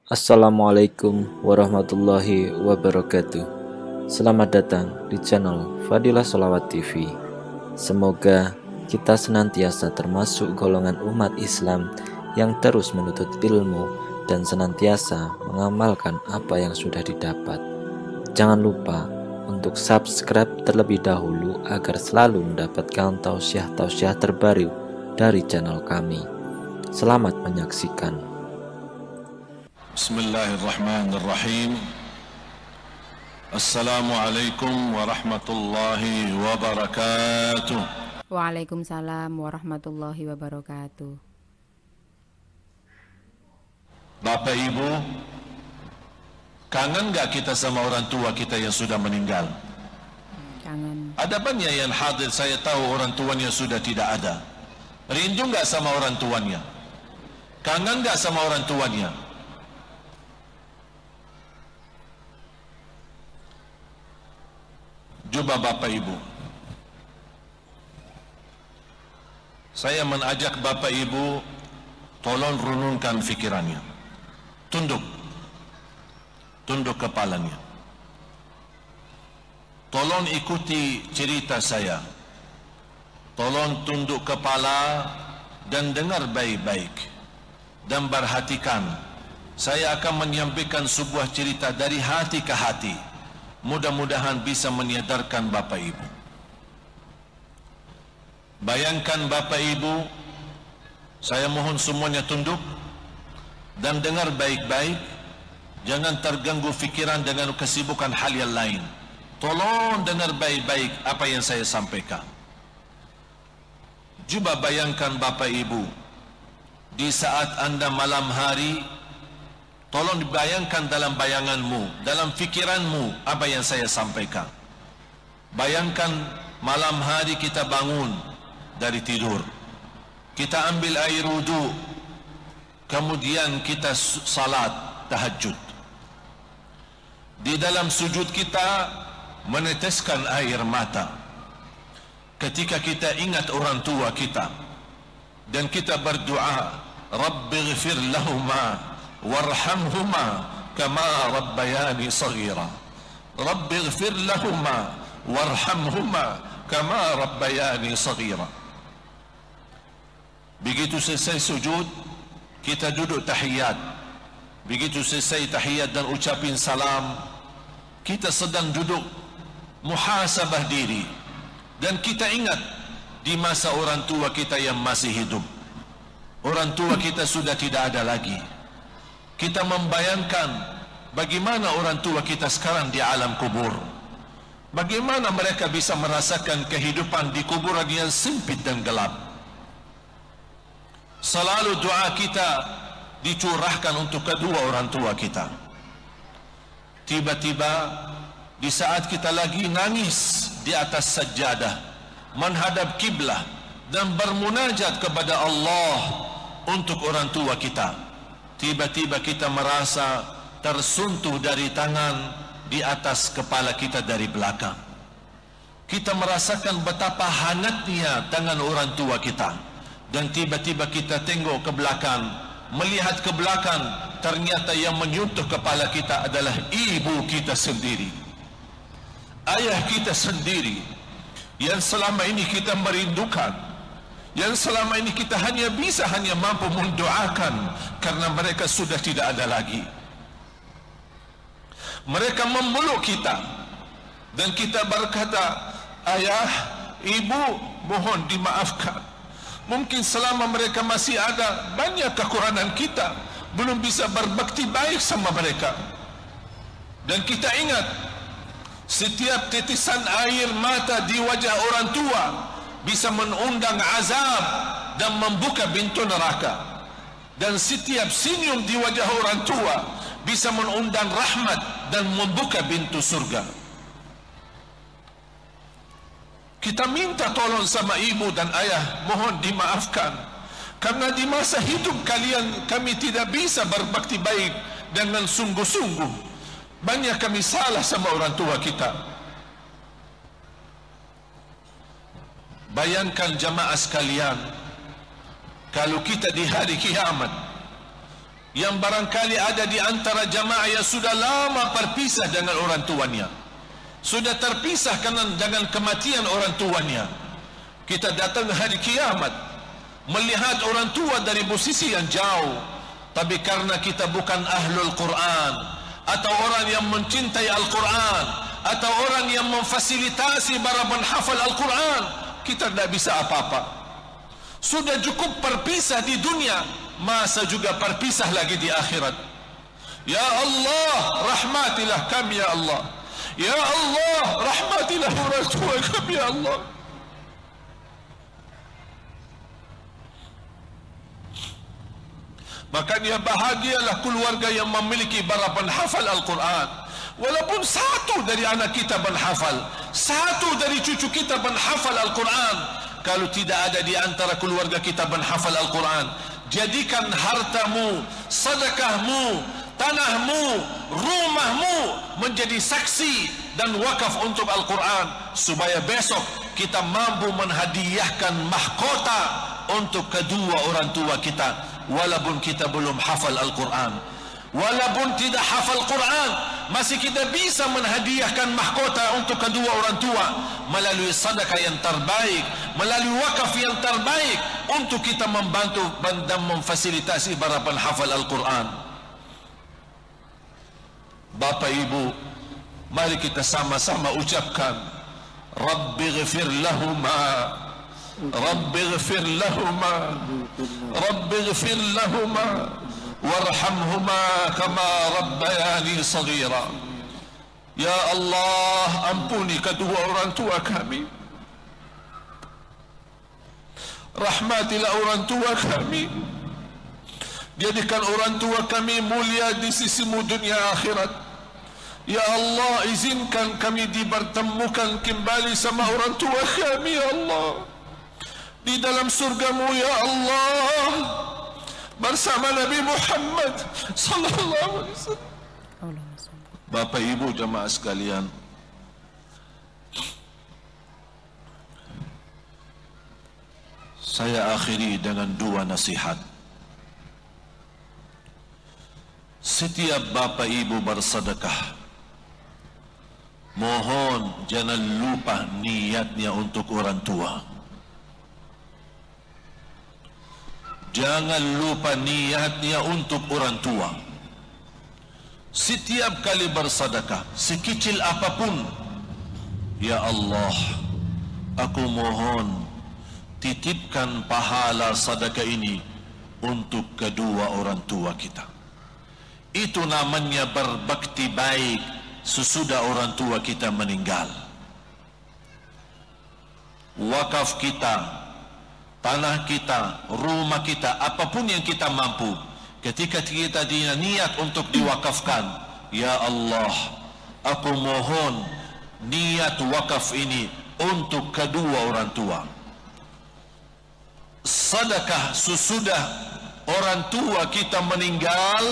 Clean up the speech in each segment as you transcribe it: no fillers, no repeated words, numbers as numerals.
Assalamualaikum warahmatullahi wabarakatuh. Selamat datang di channel Fadilah Sholawat TV. Semoga kita senantiasa termasuk golongan umat Islam yang terus menuntut ilmu dan senantiasa mengamalkan apa yang sudah didapat. Jangan lupa untuk subscribe terlebih dahulu agar selalu mendapatkan tausiah-tausiah terbaru dari channel kami. Selamat menyaksikan. Bismillahirrahmanirrahim. Assalamualaikum warahmatullahi wabarakatuh. Waalaikumsalam warahmatullahi wabarakatuh. Bapak Ibu, kangen gak kita sama orang tua kita yang sudah meninggal? Kangen. Ada banyak yang hadir, saya tahu orang tuanya sudah tidak ada. Rindu gak sama orang tuanya? Kangen gak sama orang tuanya? Coba Bapak Ibu, saya mengajak Bapak Ibu, tolong renungkan fikirannya. Tunduk kepalanya. Tolong ikuti cerita saya. Tolong tunduk kepala dan dengar baik-baik dan perhatikan. Saya akan menyampaikan sebuah cerita dari hati ke hati. Mudah-mudahan bisa menyadarkan Bapak Ibu. Bayangkan Bapak Ibu, saya mohon semuanya tunduk dan dengar baik-baik. Jangan terganggu fikiran dengan kesibukan hal yang lain. Tolong dengar baik-baik apa yang saya sampaikan. Cuba bayangkan Bapak Ibu, di saat Anda malam hari, tolong dibayangkan dalam bayanganmu, dalam fikiranmu apa yang saya sampaikan. Bayangkan malam hari kita bangun dari tidur, kita ambil air wudu, kemudian kita salat tahajud. Di dalam sujud kita meneteskan air mata ketika kita ingat orang tua kita, dan kita berdoa, Rabbighfir lahuma warhamhuma kama rabbayani saghira. Rabbighfir lahuma warhamhuma kama rabbayani saghira. Begitu selesai sujud, kita duduk tahiyat. Begitu selesai tahiyat dan ucapin salam, kita sedang duduk muhasabah diri, dan kita ingat di masa orang tua kita yang masih hidup. Orang tua kita sudah tidak ada lagi. Kita membayangkan bagaimana orang tua kita sekarang di alam kubur. Bagaimana mereka bisa merasakan kehidupan di kuburan yang sempit dan gelap. Selalu doa kita dicurahkan untuk kedua orang tua kita. Tiba-tiba di saat kita lagi nangis di atas sajadah, menghadap kiblah dan bermunajat kepada Allah untuk orang tua kita, tiba-tiba kita merasa tersentuh dari tangan di atas kepala kita dari belakang. Kita merasakan betapa hangatnya tangan orang tua kita, dan tiba-tiba kita tengok ke belakang, melihat ke belakang, ternyata yang menyentuh kepala kita adalah ibu kita sendiri, ayah kita sendiri, yang selama ini kita merindukan, yang selama ini kita hanya mampu mendoakan karena mereka sudah tidak ada lagi. Mereka memeluk kita dan kita berkata, ayah, ibu, mohon dimaafkan. Mungkin selama mereka masih ada, banyak kekurangan kita, belum bisa berbakti baik sama mereka. Dan kita ingat, setiap titisan air mata di wajah orang tua bisa mengundang azab dan membuka pintu neraka, dan setiap senyum di wajah orang tua bisa mengundang rahmat dan membuka pintu surga. Kita minta tolong sama ibu dan ayah, mohon dimaafkan karena di masa hidup kalian kami tidak bisa berbakti baik dengan sungguh-sungguh. Banyak kami salah sama orang tua kita. Bayangkan jamaah sekalian, kalau kita di hari kiamat yang barangkali ada di antara jamaah yang sudah lama berpisah dengan orang tuanya, sudah terpisah dengan kematian orang tuanya. Kita datang hari kiamat melihat orang tua dari posisi yang jauh, tapi karena kita bukan ahlul Quran, atau orang yang mencintai Al-Quran, atau orang yang memfasilitasi para penghafal Al-Quran, kita tidak bisa apa-apa. Sudah cukup berpisah di dunia, masa juga berpisah lagi di akhirat. Ya Allah, rahmatilah kami ya Allah. Ya Allah, rahmatilah orang tua kami ya Allah. Makanya bahagialah keluarga yang memiliki para penghafal Al-Quran. Walaupun satu dari anak kita penghafal, satu dari cucu kita penghafal Al-Quran. Kalau tidak ada di antara keluarga kita penghafal Al-Quran, jadikan hartamu, sedekahmu, tanahmu, rumahmu menjadi saksi dan wakaf untuk Al-Quran, supaya besok kita mampu menghadiahkan mahkota untuk kedua orang tua kita, walaupun kita belum hafal Al-Quran. Walaupun tidak hafal Quran, masih kita bisa menghadiahkan mahkota untuk kedua orang tua melalui sedekah yang terbaik, melalui wakaf yang terbaik, untuk kita membantu dan memfasilitasi para penghafal Al-Quran. Bapak Ibu, mari kita sama-sama ucapkan, Rabbi ghfir lahuma, Rabbi ghfir lahuma, Rabbi ghfir lahuma, warhamhuma kama rabbayani saghira. Ya Allah, ampuni kedua orang tua kami, rahmatilah orang tua kami, jadikan orang tua kami mulia di sisimu dunia akhirat. Ya Allah, izinkan kami dipertemukan kembali sama orang tua kami ya Allah di dalam surgamu ya Allah, bersama Nabi Muhammad sallallahu alaihi wasallam. Bapak Ibu jamaah sekalian, saya akhiri dengan dua nasihat. Setiap Bapak Ibu bersedekah, mohon jangan lupa niatnya untuk orang tua. Jangan lupa niatnya untuk orang tua. Setiap kali bersedekah, sekecil apapun, ya Allah, aku mohon titipkan pahala sedekah ini untuk kedua orang tua kita. Itu namanya berbakti baik sesudah orang tua kita meninggal. Wakaf kita, tanah kita, rumah kita, apapun yang kita mampu, ketika kita niat untuk diwakafkan, ya Allah, aku mohon niat wakaf ini untuk kedua orang tua. Sedekah sesudah orang tua kita meninggal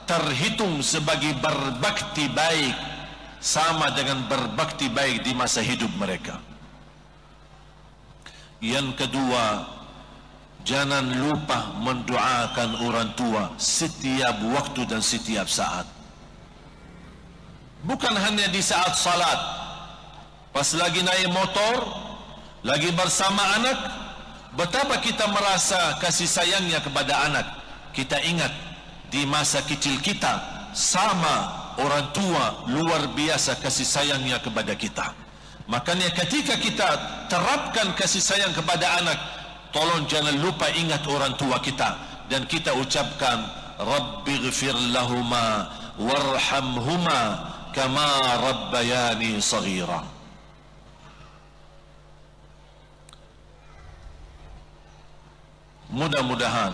terhitung sebagai berbakti baik, sama dengan berbakti baik di masa hidup mereka. Yang kedua, jangan lupa mendoakan orang tua setiap waktu dan setiap saat. Bukan hanya di saat salat, pas lagi naik motor, lagi bersama anak, betapa kita merasa kasih sayangnya kepada anak. Kita ingat di masa kecil kita, sama orang tua luar biasa kasih sayangnya kepada kita. Makanya ketika kita terapkan kasih sayang kepada anak, tolong jangan lupa ingat orang tua kita, dan kita ucapkan Rabbi ghfir lahuma warhamhuma kama rabbayani saghira. Mudah-mudahan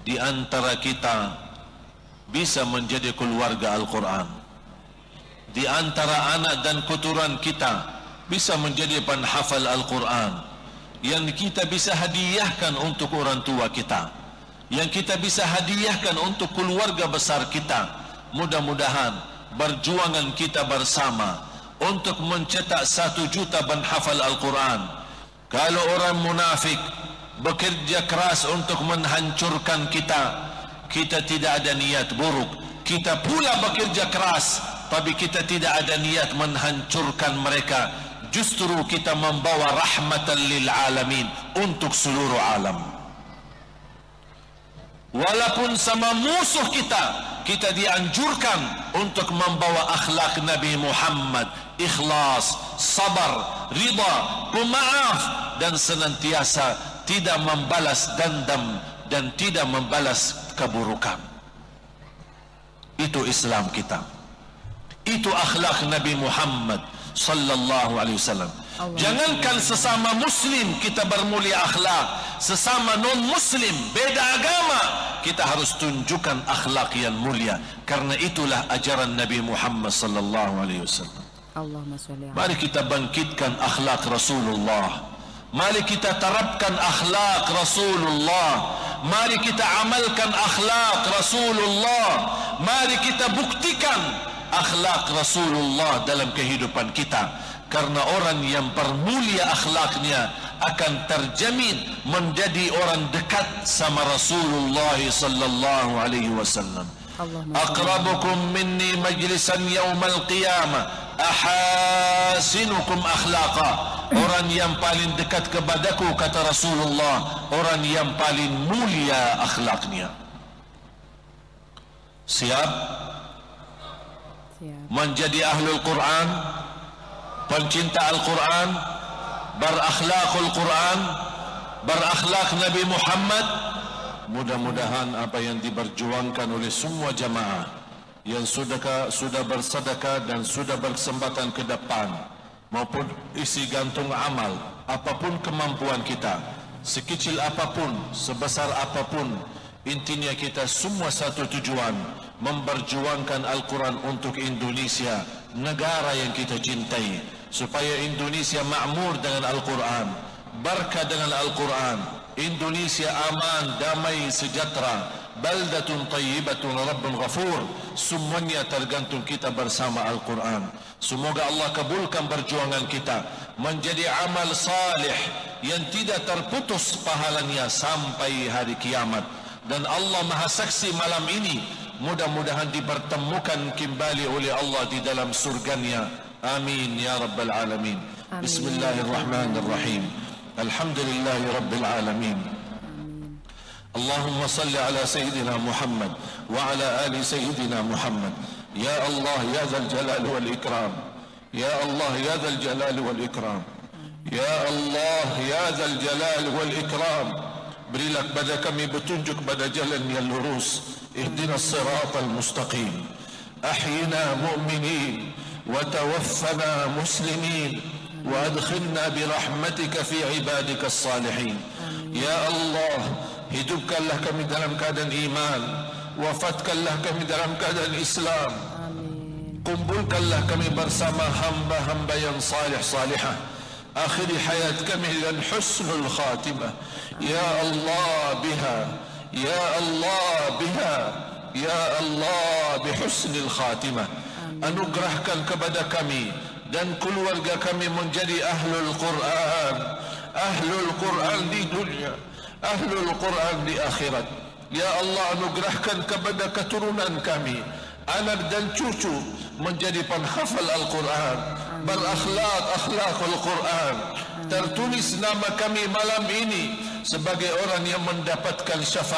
di antara kita bisa menjadi keluarga Al-Quran. Di antara anak dan keturunan kita bisa menjadi penghafal Al-Quran, yang kita bisa hadiahkan untuk orang tua kita, yang kita bisa hadiahkan untuk keluarga besar kita. Mudah-mudahan perjuangan kita bersama untuk mencetak 1 juta penghafal Al-Quran. Kalau orang munafik bekerja keras untuk menghancurkan kita, kita tidak ada niat buruk. Kita pula bekerja keras, tapi kita tidak ada niat menghancurkan mereka. Justru kita membawa rahmatan lil alamin, untuk seluruh alam. Walaupun sama musuh kita dianjurkan untuk membawa akhlak Nabi Muhammad, ikhlas, sabar, ridha, pemaaf, dan senantiasa tidak membalas dendam dan tidak membalas keburukan. Itu Islam kita. Itu akhlak Nabi Muhammad sallallahu alaihi wasallam. Jangankan sesama muslim kita bermulia akhlak, sesama non muslim beda agama kita harus tunjukkan akhlak yang mulia, karena itulah ajaran Nabi Muhammad sallallahu alaihi wasallam. Mari kita bangkitkan akhlak Rasulullah. Mari kita terapkan akhlak Rasulullah. Mari kita amalkan akhlak Rasulullah. Mari kita buktikan akhlak Rasulullah dalam kehidupan kita, karena orang yang bermulia akhlaknya akan terjamin menjadi orang dekat sama Rasulullah sallallahu alaihi wasallam. Aqrabukum minni majlisan yaumal qiyamah ahasinukum akhlaqa. Orang yang paling dekat kepadaku, kata Rasulullah, orang yang paling mulia akhlaknya. Siap menjadi ahlul Quran, pencinta Al-Quran, berakhlakul Quran, berakhlak Nabi Muhammad. Mudah-mudahan apa yang diperjuangkan oleh semua jamaah yang sudah bersedekah dan sudah berkesempatan ke depan, maupun isi gantung amal, apapun kemampuan kita, sekecil apapun, sebesar apapun, intinya kita semua satu tujuan, memperjuangkan Al-Quran untuk Indonesia, negara yang kita cintai, supaya Indonesia makmur dengan Al-Quran, berkah dengan Al-Quran, Indonesia aman, damai, sejahtera, baldatun tayyibatun rabbun ghafur. Semuanya tergantung kita bersama Al-Quran. Semoga Allah kabulkan perjuangan kita menjadi amal salih yang tidak terputus pahalanya sampai hari kiamat. Dan Allah Maha Saksi, malam ini mudah-mudahan dipertemukan kembali oleh Allah di dalam surganya. Amin ya rabbal alamin. Bismillahirrahmanirrahim. Alhamdulillahi rabbil alamin. Allahumma salli ala Sayyidina Muhammad wa ala ali Sayyidina Muhammad. Ya Allah ya Dzal Jalal wal Ikram. Ya Allah ya Dzal Jalal wal Ikram. Ya Allah ya Dzal Jalal wal Ikram. Berilah kepada kami petunjuk pada jalan yang lurus. Ihdinas siratal mustaqim. Ahyina mu'minin wa tawaffana muslimin wa adkhilna bi rahmatika fi ibadika as-salihin. Ya Allah, hidupkanlah kami dalam keadaan iman, wafatkanlah kami dalam keadaan Islam. Kumpulkanlah kami bersama hamba-hamba yang salih salihah. Akhiri hayat kami dengan husnul khatimah. Ya Allah biha, ya Allah biha, ya Allah bihusnil khatimah. Anugerahkan kepada kami dan keluarga kami menjadi ahlul Quran, ahlul Quran di dunia, ahlul Quran di akhirat. Ya Allah, anugerahkan kepada keturunan kami, anak dan cucu, menjadi penghafal Al-Quran, berakhlak akhlakul Quran. Tertulis nama kami malam ini sebagai orang yang mendapatkan syafaat